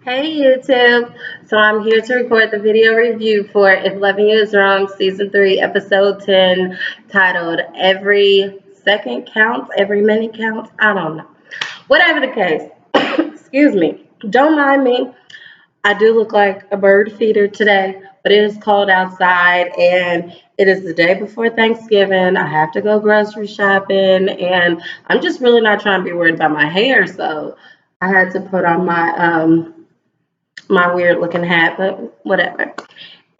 Hey YouTube! So I'm here to record the video review for If Loving You Is Wrong Season 3 Episode 10 titled Every Second Counts, Every Minute Counts, I don't know. Whatever the case, excuse me, don't mind me. I do look like a bird feeder today, but it is cold outside and it is the day before Thanksgiving. I have to go grocery shopping and I'm just really not trying to be worried about my hair, so I had to put on my weird looking hat, but whatever.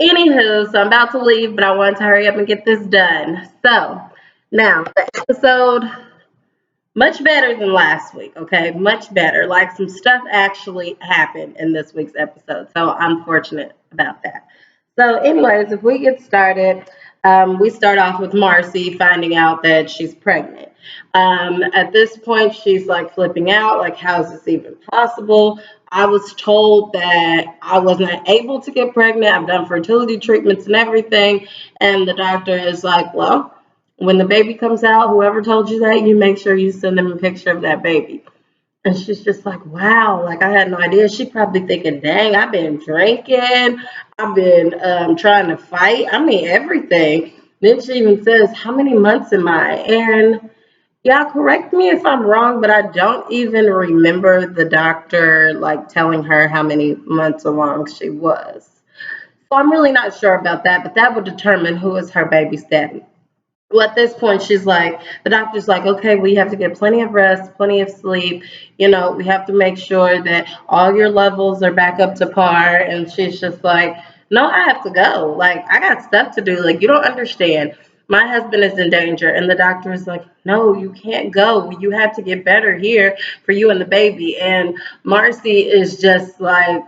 Anywho, so I'm about to leave, but I wanted to hurry up and get this done. So now the episode much better than last week, okay? Much better. Like some stuff actually happened in this week's episode. So I'm fortunate about that. So, anyways, if we get started, we start off with Marcy finding out that she's pregnant. At this point, she's like flipping out, like, how is this even possible? I was told that I wasn't able to get pregnant. I've done fertility treatments and everything. And the doctor is like, well, when the baby comes out, whoever told you that, you make sure you send them a picture of that baby. And she's just like, wow, like I had no idea. She probably thinking, dang, I've been drinking. I've been trying to fight. I mean, everything. Then she even says, how many months am I? And yeah, correct me if I'm wrong, but I don't even remember the doctor like telling her how many months along she was. So I'm really not sure about that, but that would determine who is her baby's daddy. Well, at this point, she's like, the doctor's like, okay, we have to get plenty of rest, plenty of sleep. You know, we have to make sure that all your levels are back up to par. And she's just like, no, I have to go. Like, I got stuff to do. Like, you don't understand. My husband is in danger. And the doctor is like, no, you can't go. You have to get better here for you and the baby. And Marcy is just like,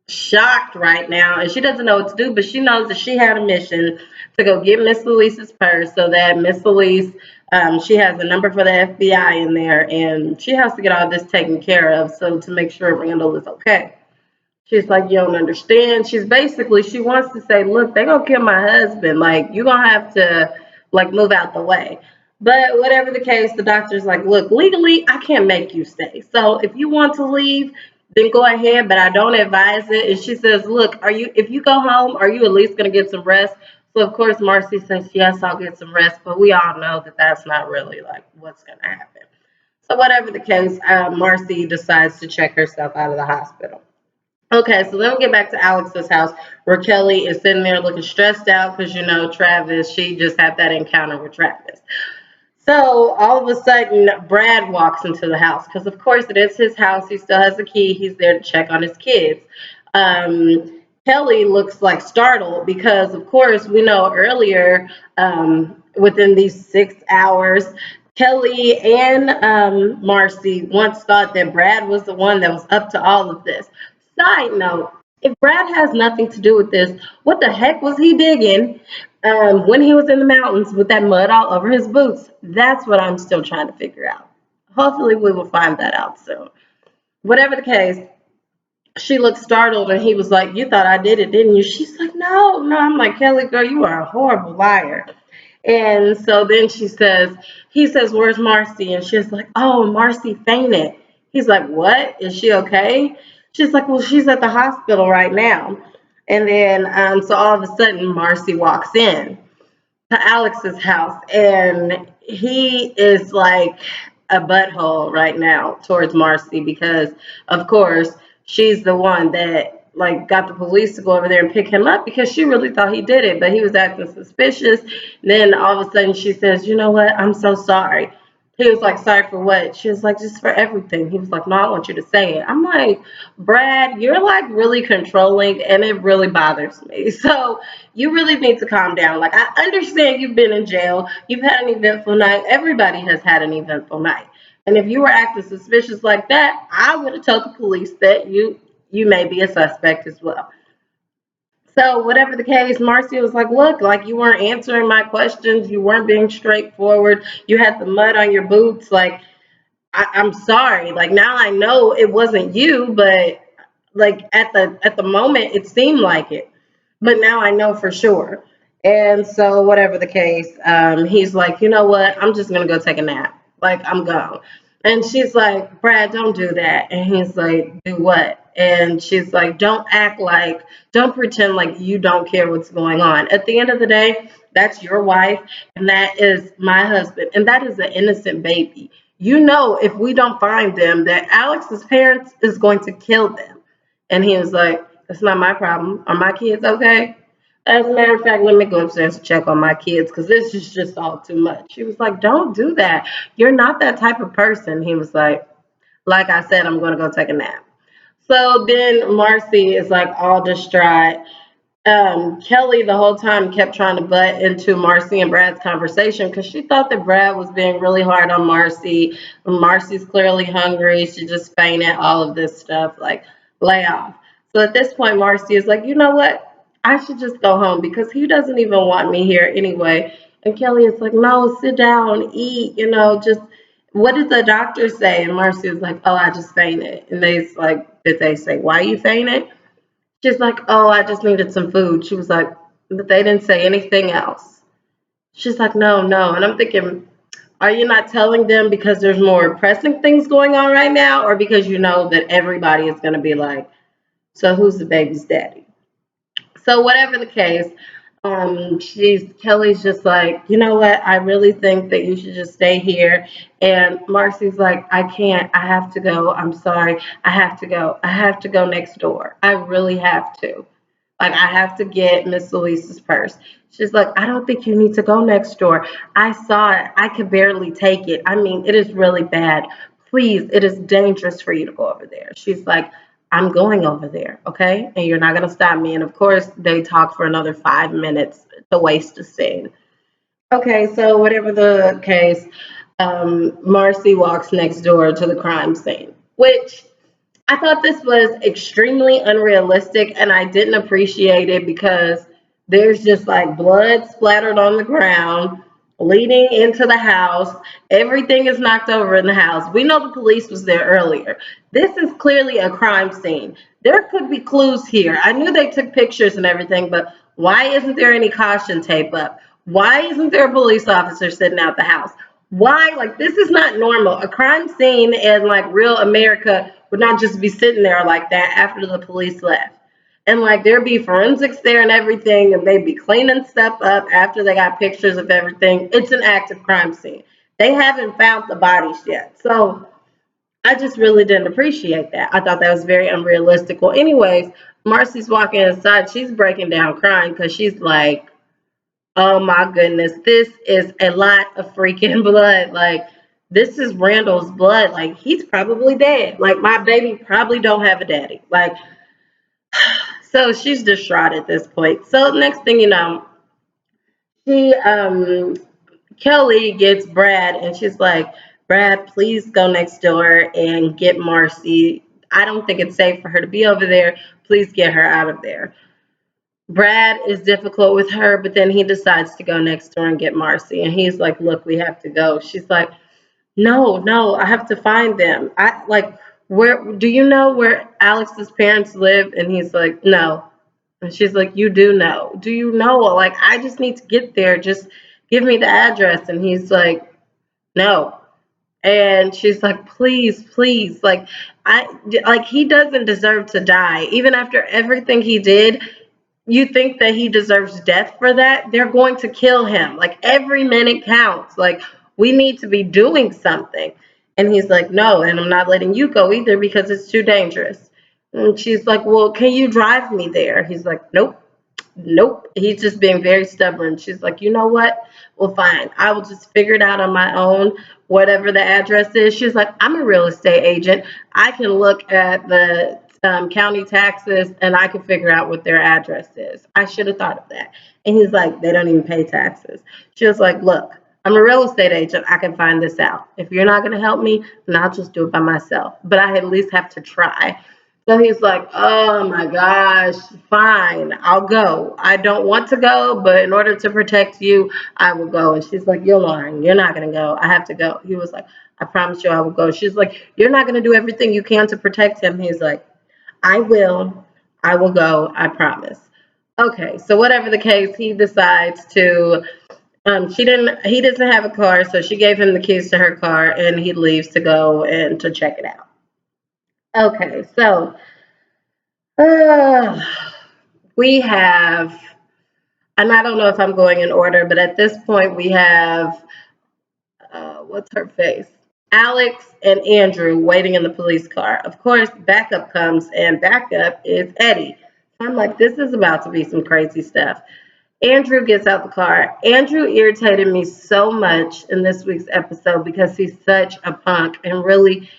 shocked right now and she doesn't know what to do, but she knows that she had a mission to go get Miss Louise's purse so that Miss Louise, she has a number for the FBI in there and she has to get all this taken care of so to make sure Randal is okay. She's like, you don't understand. She's basically, she wants to say, look, they're gonna kill my husband. Like, you're gonna have to like move out the way. But whatever the case, the doctor's like, look, legally, I can't make you stay. So if you want to leave, then go ahead, but I don't advise it. And she says, look, are you if you go home, are you at least gonna get some rest? So of course Marcy says, yes, I'll get some rest, but we all know that that's not really like what's gonna happen. So whatever the case, Marcy decides to check herself out of the hospital. Okay, so then we get back to Alex's house where Kelly is sitting there looking stressed out because you know Travis, she just had that encounter with Travis. So all of a sudden, Brad walks into the house because, of course, it is his house. He still has the key. He's there to check on his kids. Kelly looks like startled because, of course, we know earlier within these 6 hours, Kelly and Marcy once thought that Brad was the one that was up to all of this. Side note, if Brad has nothing to do with this, what the heck was he digging when he was in the mountains with that mud all over his boots? That's what I'm still trying to figure out. Hopefully, we will find that out soon. Whatever the case, she looked startled and he was like, you thought I did it, didn't you? She's like, no, no. I'm like, Kelly, girl, you are a horrible liar. And so then he says, where's Marcy? And she's like, oh, Marcy fainted. He's like, what? Is she okay? She's like, well, she's at the hospital right now. And then, so all of a sudden, Marcy walks in to Alex's house, and he is like a butthole right now towards Marcy because, of course, she's the one that like got the police to go over there and pick him up because she really thought he did it, but he was acting suspicious. Then all of a sudden she says, "You know what? I'm so sorry." He was like, sorry for what? She was like, just for everything. He was like, no, I want you to say it. I'm like, Brad, you're like really controlling and it really bothers me. So you really need to calm down. Like, I understand you've been in jail. You've had an eventful night. Everybody has had an eventful night. And if you were acting suspicious like that, I would have told the police that you may be a suspect as well. So whatever the case, Marcy was like, look, like you weren't answering my questions. You weren't being straightforward. You had the mud on your boots. Like, I'm sorry. Like now I know it wasn't you, but like at the moment it seemed like it. But now I know for sure. And so whatever the case, he's like, you know what? I'm just gonna go take a nap. Like I'm gone. And she's like, Brad, don't do that. And he's like, do what? And she's like, don't pretend like you don't care what's going on. At the end of the day, that's your wife, and that is my husband, and that is an innocent baby. You know, if we don't find them, that Alex's parents is going to kill them. And he was like, that's not my problem. Are my kids okay? As a matter of fact, let me go upstairs and check on my kids because this is just all too much. She was like, don't do that. You're not that type of person. He was like I said, I'm going to go take a nap. So then Marcy is like all distraught. Kelly the whole time kept trying to butt into Marcy and Brad's conversation because she thought that Brad was being really hard on Marcy. Marcy's clearly hungry. She just fainted, all of this stuff, like lay off. So at this point, Marcy is like, you know what? I should just go home because he doesn't even want me here anyway. And Kelly is like, no, sit down, eat, just what did the doctor say? And Marcy is like, oh, I just fainted. And they's like, did they say why you fainted? She's like, oh, I just needed some food. She was like, but they didn't say anything else. She's like, no, no. And I'm thinking, are you not telling them because there's more pressing things going on right now, or because you know that everybody is going to be like, so who's the baby's daddy? So whatever the case, she's Kelly's just like, you know what? I really think that you should just stay here. And Marcy's like, I can't. I have to go. I'm sorry. I have to go. I have to go next door. I really have to. Like, I have to get Miss Elise's purse. She's like, I don't think you need to go next door. I saw it. I could barely take it. I mean, it is really bad. Please, it is dangerous for you to go over there. She's like, I'm going over there, okay? And you're not going to stop me. And of course, they talk for another 5 minutes to waste a scene. Okay, so whatever the case, Marcy walks next door to the crime scene, which I thought this was extremely unrealistic and I didn't appreciate it because there's just like blood splattered on the ground leading into the house. Everything is knocked over in the house. We know the police was there earlier. This is clearly a crime scene. There could be clues here. I knew they took pictures and everything, but why isn't there any caution tape up? Why isn't there a police officer sitting out the house? Why? Like, this is not normal. A crime scene in like real America would not just be sitting there like that after the police left. And like there'd be forensics there and everything, and they'd be cleaning stuff up after they got pictures of everything. It's an active crime scene. They haven't found the bodies yet. So I just really didn't appreciate that. I thought that was very unrealistic. Well, anyways, Marcy's walking inside. She's breaking down crying because she's like, oh my goodness, this is a lot of freaking blood. Like, this is Randall's blood. Like, he's probably dead. Like, my baby probably don't have a daddy. Like, so she's distraught at this point. So next thing you know, she Kelly gets Brad and she's like, Brad, please go next door and get Marcy. I don't think it's safe for her to be over there. Please get her out of there. Brad is difficult with her, but then he decides to go next door and get Marcy. And he's like, look, we have to go. She's like, no, no, I have to find them. I like, where do you know where Alex's parents live? And he's like, no. And she's like, you do know. Do you know? Like, I just need to get there. Just give me the address. And he's like, no. And she's like, please, please. Like he doesn't deserve to die. Even after everything he did, you think that he deserves death for that? They're going to kill him. Like every minute counts. Like we need to be doing something. And he's like, no, and I'm not letting you go either because it's too dangerous. And she's like, well, can you drive me there? He's like, nope, nope. He's just being very stubborn. She's like, you know what? Well, fine. I will just figure it out on my own, whatever the address is. She's like, I'm a real estate agent. I can look at the county taxes and I can figure out what their address is. I should have thought of that. And he's like, they don't even pay taxes. She was like, look, I'm a real estate agent. I can find this out. If you're not going to help me, then I'll just do it by myself. But I at least have to try. So he's like, oh my gosh, fine, I'll go. I don't want to go, but in order to protect you, I will go. And she's like, you're lying. You're not going to go. I have to go. He was like, I promise you I will go. She's like, you're not going to do everything you can to protect him. He's like, I will. I will go. I promise. Okay, so whatever the case, he decides to. He doesn't have a car, so she gave him the keys to her car, and he leaves to go and to check it out. Okay, so Uh, we have, and I don't know if I'm going in order, but at this point we have, what's her face? Alex and Andrew waiting in the police car. Of course, backup comes, and backup is Eddie. I'm like, this is about to be some crazy stuff. Andrew gets out the car. Andrew irritated me so much in this week's episode because he's such a punk and really,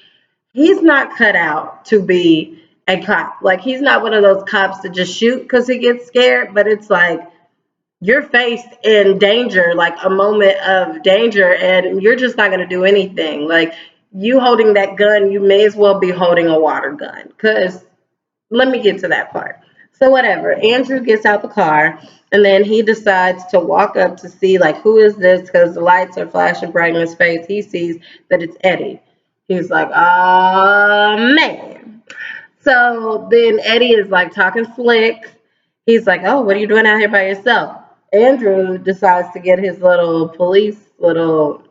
he's not cut out to be a cop. Like, he's not one of those cops that just shoot because he gets scared, but it's like, you're faced in danger, like a moment of danger, and you're just not going to do anything. Like, you holding that gun, you may as well be holding a water gun. Because let me get to that part. So, whatever. Andrew gets out the car, and then he decides to walk up to see, like, who is this? Because the lights are flashing bright in his face. He sees that it's Eddie. He's like, oh, man. So then Eddie is like talking slick. He's like, oh, what are you doing out here by yourself? Andrew decides to get his little police little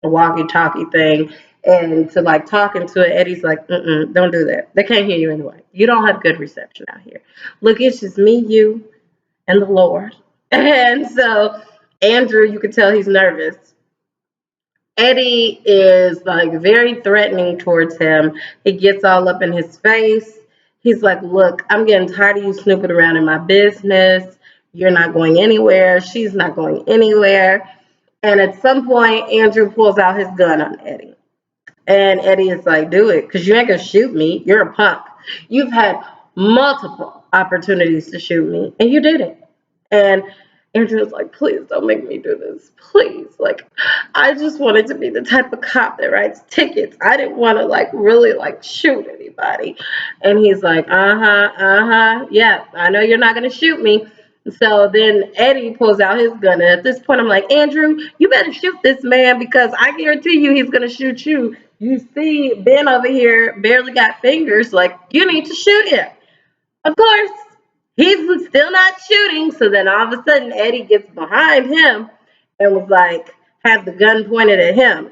walkie-talkie thing and to like talking to it. Eddie's like, don't do that. They can't hear you anyway. You don't have good reception out here. Look, it's just me, you, and the Lord. And so Andrew, you can tell he's nervous. Eddie is like very threatening towards him. He gets all up in his face. He's like, look, I'm getting tired of you snooping around in my business. You're not going anywhere. She's not going anywhere. And at some point, Andrew pulls out his gun on Eddie. And Eddie is like, do it, because you ain't going to shoot me. You're a punk. You've had multiple opportunities to shoot me, and you didn't. And Andrew was like, please don't make me do this. Please. Like, I just wanted to be the type of cop that writes tickets. I didn't want to, like, really, like, shoot anybody. And he's like, yeah, I know you're not going to shoot me. So then Eddie pulls out his gun. And at this point, I'm like, Andrew, you better shoot this man because I guarantee you he's going to shoot you. You see, Ben over here barely got fingers. Like, you need to shoot him. Of course, he's still not shooting. So then all of a sudden, Eddie gets behind him and was like, had the gun pointed at him.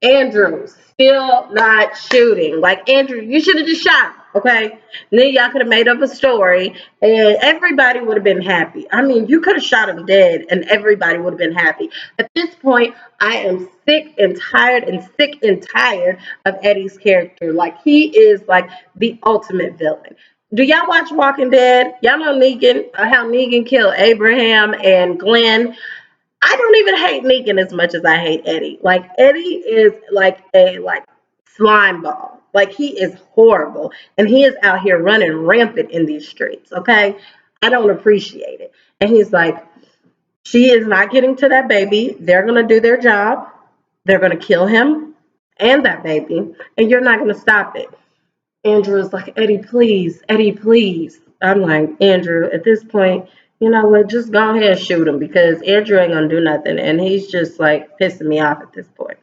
Andrew still not shooting. Like, Andrew, you should have just shot him, okay? And then y'all could have made up a story and everybody would have been happy. I mean, you could have shot him dead and everybody would have been happy. At this point, I am sick and tired of Eddie's character. Like, he is like the ultimate villain. Do y'all watch Walking Dead? Y'all know Negan, how Negan killed Abraham and Glenn. I don't even hate Negan as much as I hate Eddie. Like, Eddie is like a like slime ball. Like, he is horrible. And he is out here running rampant in these streets. Okay. I don't appreciate it. And he's like, she is not getting to that baby. They're gonna do their job. They're gonna kill him and that baby. And you're not gonna stop it. Andrew is like, Eddie, please, Eddie, please. I'm like, Andrew, at this point, you know what? Just go ahead and shoot him because Andrew ain't gonna do nothing, and he's just like pissing me off at this point.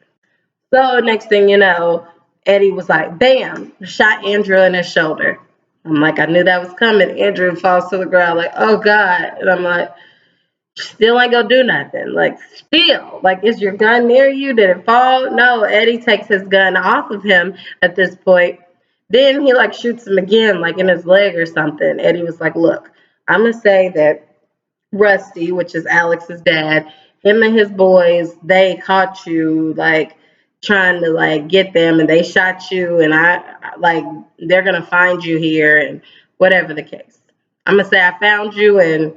So next thing you know, Eddie was like, bam, shot Andrew in his shoulder. I'm like, I knew that was coming. Andrew falls to the ground like, oh God, and I'm like, still ain't gonna do nothing. Like, still, like, is your gun near you? Did it fall? No, Eddie takes his gun off of him at this point. Then he like shoots him again, like in his leg or something. Eddie was like, look, I'm gonna say that Rusty, which is Alex's dad, him and his boys, they caught you like trying to like get them and they shot you and like they're gonna find you here and whatever the case. I'm gonna say I found you and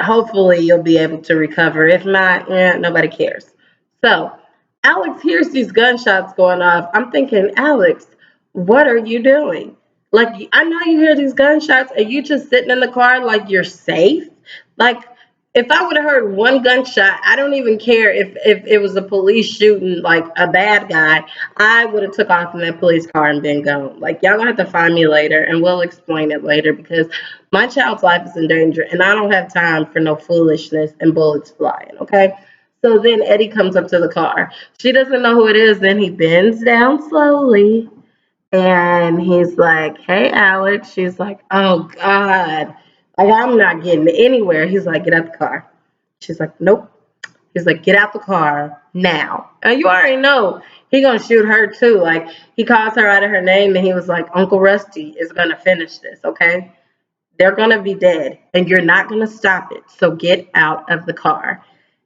hopefully you'll be able to recover. If not, nobody cares. So Alex hears these gunshots going off. I'm thinking, Alex, what are you doing? Like, I know you hear these gunshots. Are you just sitting in the car like you're safe? Like, if I would have heard one gunshot, I don't even care if it was a police shooting like a bad guy. I would have took off in that police car and been gone. Like, y'all gonna have to find me later and we'll explain it later because my child's life is in danger and I don't have time for no foolishness and bullets flying, okay? So then Eddie comes up to the car. She doesn't know who it is. Then he bends down slowly and he's like, hey, Alex. She's like, oh, God. Like, I'm not getting anywhere. He's like, get out the car. She's like, nope. He's like, get out the car now. And you already know he gonna shoot her too. Like, he calls her out of her name, and he was like, Uncle Rusty is gonna finish this, okay? They're gonna be dead, and you're not gonna stop it. So get out of the car.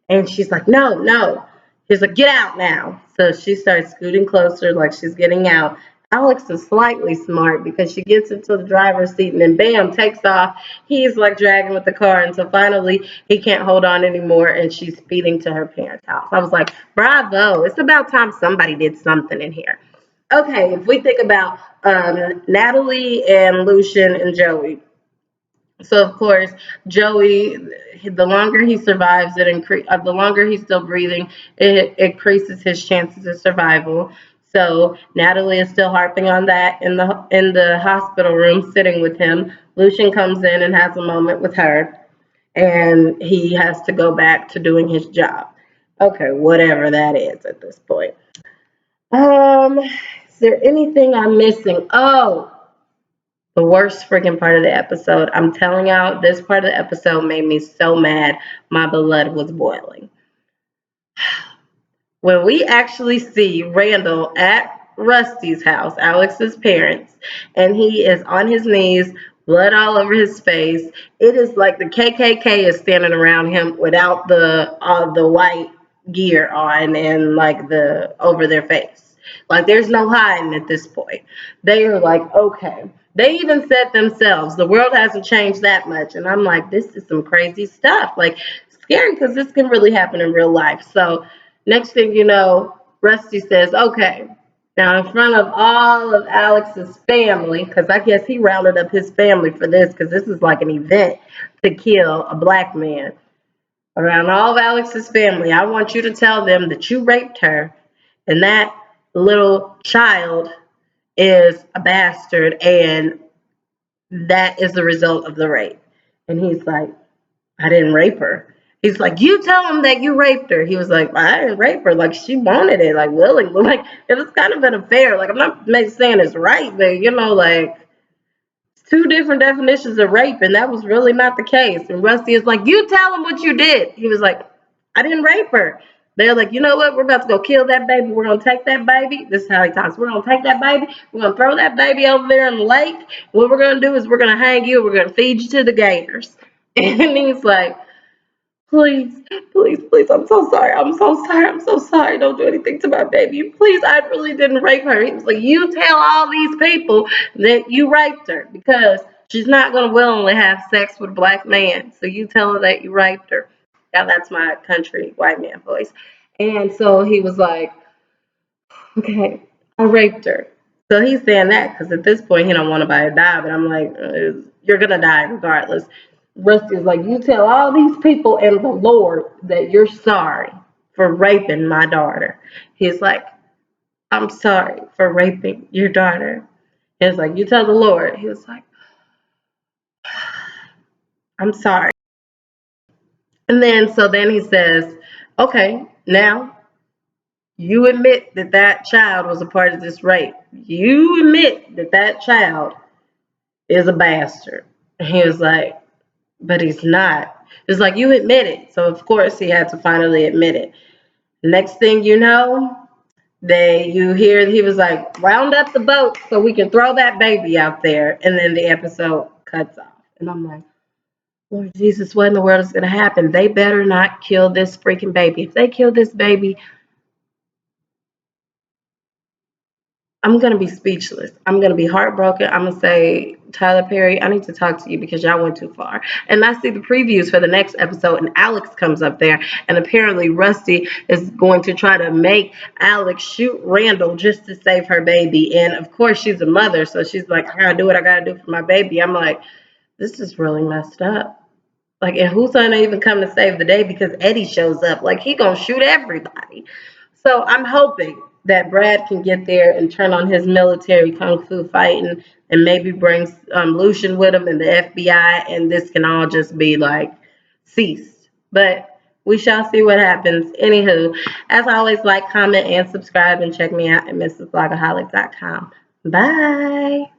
And she's like, no, no. He's like, get out now. So she starts scooting closer, like she's getting out. Alex is slightly smart because she gets into the driver's seat and then bam, takes off. He's like dragging with the car until finally he can't hold on anymore and she's speeding to her parents' house. I was like, bravo. It's about time somebody did something in here. Okay, if we think about Natalie and Lucian and Joey. So of course, Joey, the longer he survives, the longer he's still breathing, it increases his chances of survival. So Natalie is still harping on that in the hospital room, sitting with him. Lucian comes in and has a moment with her, and he has to go back to doing his job. Okay, whatever that is at this point. Is there anything I'm missing? Oh, the worst freaking part of the episode. I'm telling y'all, this part of the episode made me so mad. My blood was boiling. When we actually see Randal at Rusty's house, Alex's parents, and he is on his knees, blood all over his face. It is like the KKK is standing around him without the white gear on and like the over their face. Like there's no hiding at this point. They are like, okay. They even said themselves, the world hasn't changed that much. And I'm like, this is some crazy stuff. Like scary because this can really happen in real life. So next thing you know, Rusty says, okay, now in front of all of Alex's family, because I guess he rounded up his family for this, because this is like an event to kill a black man. Around all of Alex's family, I want you to tell them that you raped her and that little child is a bastard and that is the result of the rape. And he's like, I didn't rape her. He's like, you tell him that you raped her. He was like, I didn't rape her. Like, she wanted it, like, willingly. Like, it was kind of an affair. Like, I'm not saying it's right, but, like, two different definitions of rape, and that was really not the case. And Rusty is like, you tell him what you did. He was like, I didn't rape her. They're like, you know what? We're about to go kill that baby. We're going to take that baby. This is how he talks. We're going to take that baby. We're going to throw that baby over there in the lake. What we're going to do is we're going to hang you. We're going to feed you to the gators. And he's like, please, please, please, I'm so sorry. I'm so sorry. I'm so sorry. Don't do anything to my baby. Please, I really didn't rape her. He was like, you tell all these people that you raped her because she's not going to willingly have sex with a black man. So you tell her that you raped her. Now that's my country white man voice. And so he was like, okay, I raped her. So he's saying that because at this point he don't want nobody to die. But I'm like, you're going to die regardless. Rusty's like, you tell all these people and the Lord that you're sorry for raping my daughter. He's like, I'm sorry for raping your daughter. He's like, you tell the Lord. He was like, I'm sorry. And then he says, okay, now you admit that that child was a part of this rape. You admit that that child is a bastard. And he was like, but he's not. It's like, you admit it. So of course he had to finally admit it. Next thing you know, you hear he was like, round up the boat so we can throw that baby out there. And then the episode cuts off. And I'm like, Lord Jesus, what in the world is going to happen? They better not kill this freaking baby. If they kill this baby, I'm going to be speechless. I'm going to be heartbroken. I'm going to say, Tyler Perry, I need to talk to you because y'all went too far. And I see the previews for the next episode, and Alex comes up there. And apparently Rusty is going to try to make Alex shoot Randal just to save her baby. And, of course, she's a mother, so she's like, I got to do what I got to do for my baby. I'm like, this is really messed up. Like, and who's going to even come to save the day because Eddie shows up? Like, he going to shoot everybody. So I'm hoping that Brad can get there and turn on his military kung fu fighting and maybe bring Lucian with him and the FBI, and this can all just be like ceased. But we shall see what happens. Anywho, as always, like, comment, and subscribe, and check me out at mrsvlogaholic.com. Bye.